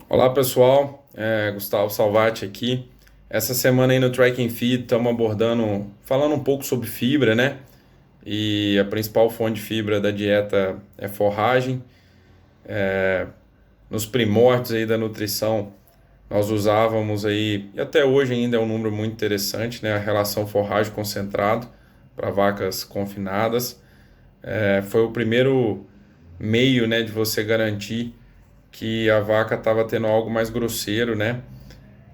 Olá pessoal, Gustavo Salvati aqui. Essa semana aí no Track and Feed estamos falando um pouco sobre fibra, né? E a principal fonte de fibra da dieta é forragem. Nos primórdios aí da nutrição, nós usávamos aí, e até hoje ainda é um número muito interessante, né? A relação forragem concentrado para vacas confinadas. Foi o primeiro meio, né, de você garantir que a vaca estava tendo algo mais grosseiro, né?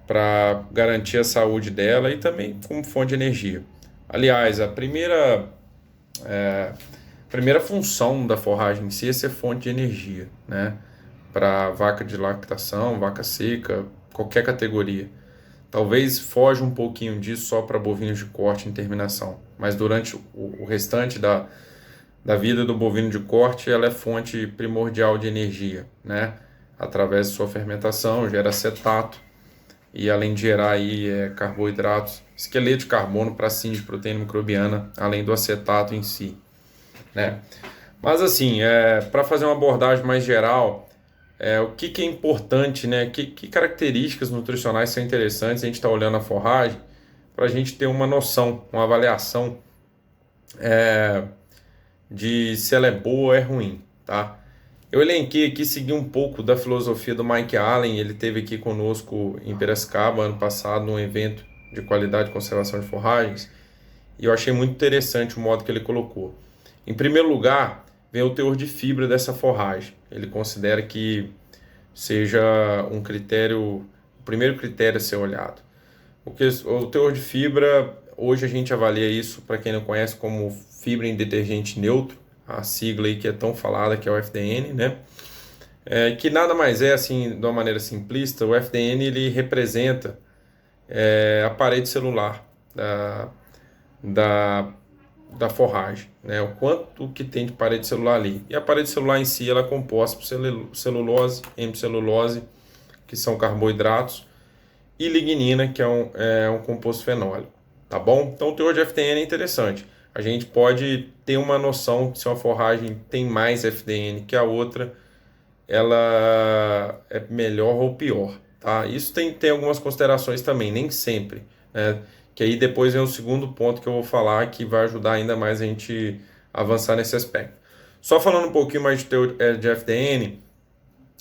Para garantir a saúde dela e também como fonte de energia. Aliás, a primeira função da forragem em si é ser fonte de energia, né? Para vaca de lactação, vaca seca, qualquer categoria. Talvez foge um pouquinho disso só para bovinos de corte em terminação, mas durante o restante da vida do bovino de corte, ela é fonte primordial de energia, né? Através de sua fermentação, gera acetato, e além de gerar aí carboidratos, esqueleto de carbono para síntese de proteína microbiana, além do acetato em si, né? Mas assim, para fazer uma abordagem mais geral, o que é importante, né? Que características nutricionais são interessantes a gente está olhando a forragem para a gente ter uma noção, uma avaliação de se ela é boa ou é ruim, tá? Eu elenquei aqui, segui um pouco da filosofia do Mike Allen. Ele esteve aqui conosco em Piracicaba ano passado, num evento de qualidade e conservação de forragens, e eu achei muito interessante o modo que ele colocou. Em primeiro lugar, vem o teor de fibra dessa forragem. Ele considera que seja um critério, o primeiro critério a ser olhado. O teor de fibra, hoje a gente avalia isso, para quem não conhece, como fibra em detergente neutro, a sigla aí que é tão falada, que é o FDN, né? Que nada mais é, assim, de uma maneira simplista, o FDN ele representa a parede celular da, da, da forragem, né? O quanto que tem de parede celular ali. E a parede celular em si ela é composta por celulose, hemicelulose, que são carboidratos, e lignina, que é um composto fenólico, tá bom? Então o teor de FDN é interessante. A gente pode ter uma noção se uma forragem tem mais FDN que a outra, ela é melhor ou pior, tá? Isso tem algumas considerações também, nem sempre, né? Que aí depois vem o segundo ponto que eu vou falar, que vai ajudar ainda mais a gente avançar nesse aspecto. Só falando um pouquinho mais de FDN,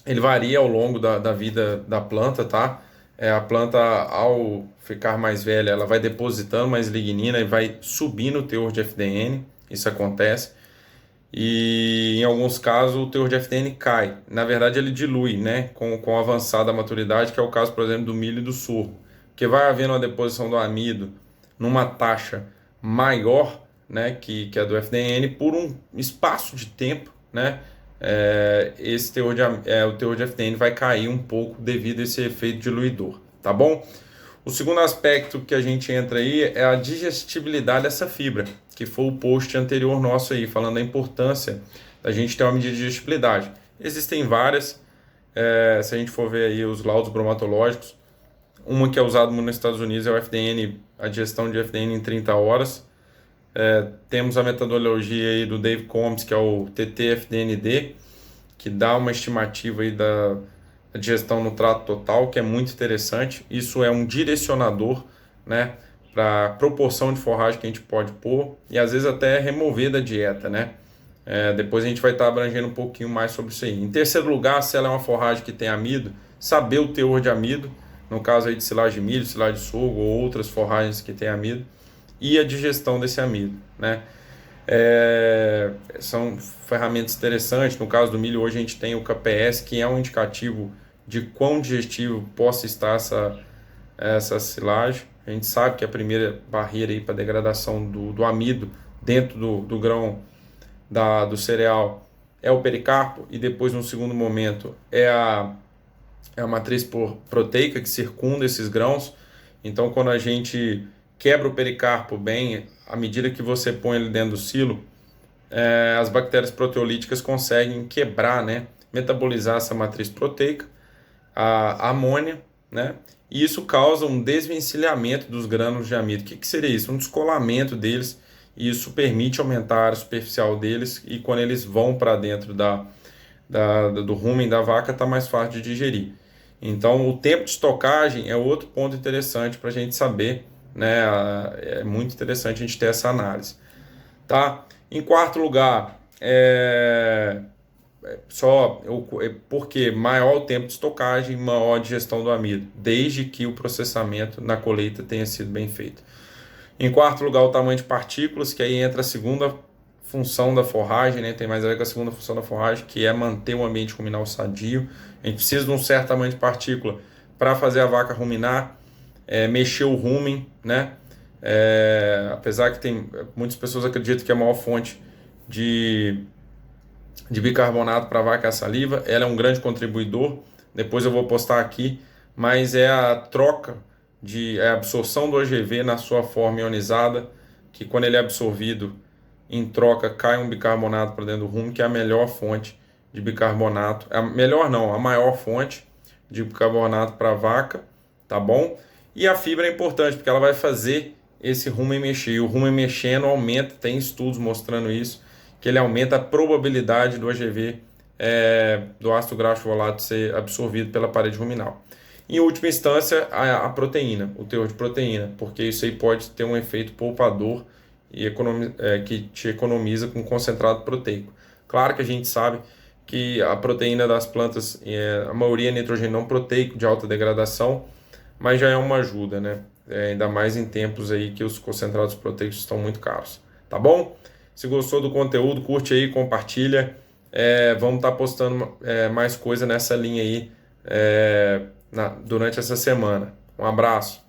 ele varia ao longo da vida da planta, tá? A planta, ao ficar mais velha, ela vai depositando mais lignina e vai subindo o teor de FDN, isso acontece. E em alguns casos o teor de FDN cai. Na verdade, ele dilui, né? Com a avançada maturidade, que é o caso, por exemplo, do milho e do sorgo. Porque vai havendo uma deposição do amido numa taxa maior, né, que a do FDN por um espaço de tempo, né? O teor de FDN vai cair um pouco devido a esse efeito diluidor, tá bom? O segundo aspecto que a gente entra aí é a digestibilidade dessa fibra, que foi o post anterior nosso aí, falando da importância da gente ter uma medida de digestibilidade. Existem várias, se a gente for ver aí os laudos bromatológicos, uma que é usada muito nos Estados Unidos é o FDN, a digestão de FDN em 30 horas. Temos a metodologia aí do Dave Combs, que é o TT-FDND, que dá uma estimativa aí da digestão no trato total, que é muito interessante. Isso é um direcionador, né, para a proporção de forragem que a gente pode pôr e às vezes até remover da dieta, né? Depois a gente vai estar abrangendo um pouquinho mais sobre isso aí. Em terceiro lugar, se ela é uma forragem que tem amido, saber o teor de amido, no caso aí de silagem de milho, silagem de sorgo ou outras forragens que tem amido, e a digestão desse amido, né? São ferramentas interessantes. No caso do milho, hoje a gente tem o KPS, que é um indicativo de quão digestivo possa estar essa silagem. A gente sabe que a primeira barreira para degradação do amido dentro do grão do cereal é o pericarpo, e depois, no segundo momento, é a matriz proteica que circunda esses grãos. Então, quando a gente quebra o pericarpo bem, à medida que você põe ele dentro do silo, as bactérias proteolíticas conseguem quebrar, né, metabolizar essa matriz proteica, a amônia, né, e isso causa um desvencilhamento dos grânulos de amido. O que seria isso? Um descolamento deles, e isso permite aumentar a área superficial deles, e quando eles vão para dentro do rumen da vaca, está mais fácil de digerir. Então, o tempo de estocagem é outro ponto interessante para a gente saber, né? É muito interessante a gente ter essa análise, tá? Em quarto lugar, porque maior o tempo de estocagem, maior a digestão do amido, desde que o processamento na colheita tenha sido bem feito. Em quarto lugar, o tamanho de partículas, que aí entra a segunda função da forragem, né? Tem mais a ver com a segunda função da forragem, que é manter o ambiente ruminal sadio. A gente precisa de um certo tamanho de partícula para fazer a vaca ruminar, mexer o rumen, né? Apesar que tem muitas pessoas acreditam que a maior fonte de bicarbonato para a vaca é a saliva, ela é um grande contribuidor, depois eu vou postar aqui, mas é a troca a absorção do OGV na sua forma ionizada, que quando ele é absorvido em troca cai um bicarbonato para dentro do rumo, que é a melhor fonte de bicarbonato, a melhor não, a maior fonte de bicarbonato para a vaca, tá bom? E a fibra é importante, porque ela vai fazer esse rumen mexer, e o rumen mexendo aumenta, tem estudos mostrando isso, que ele aumenta a probabilidade do AGV, do ácido graxo volátil, ser absorvido pela parede ruminal. Em última instância, a proteína, o teor de proteína, porque isso aí pode ter um efeito poupador e que te economiza com concentrado proteico. Claro que a gente sabe que a proteína das plantas, a maioria é nitrogênio não proteico de alta degradação, mas já é uma ajuda, né? Ainda mais em tempos aí que os concentrados proteicos estão muito caros. Tá bom? Se gostou do conteúdo, curte aí, compartilha. Vamos estar postando mais coisa nessa linha aí durante essa semana. Um abraço.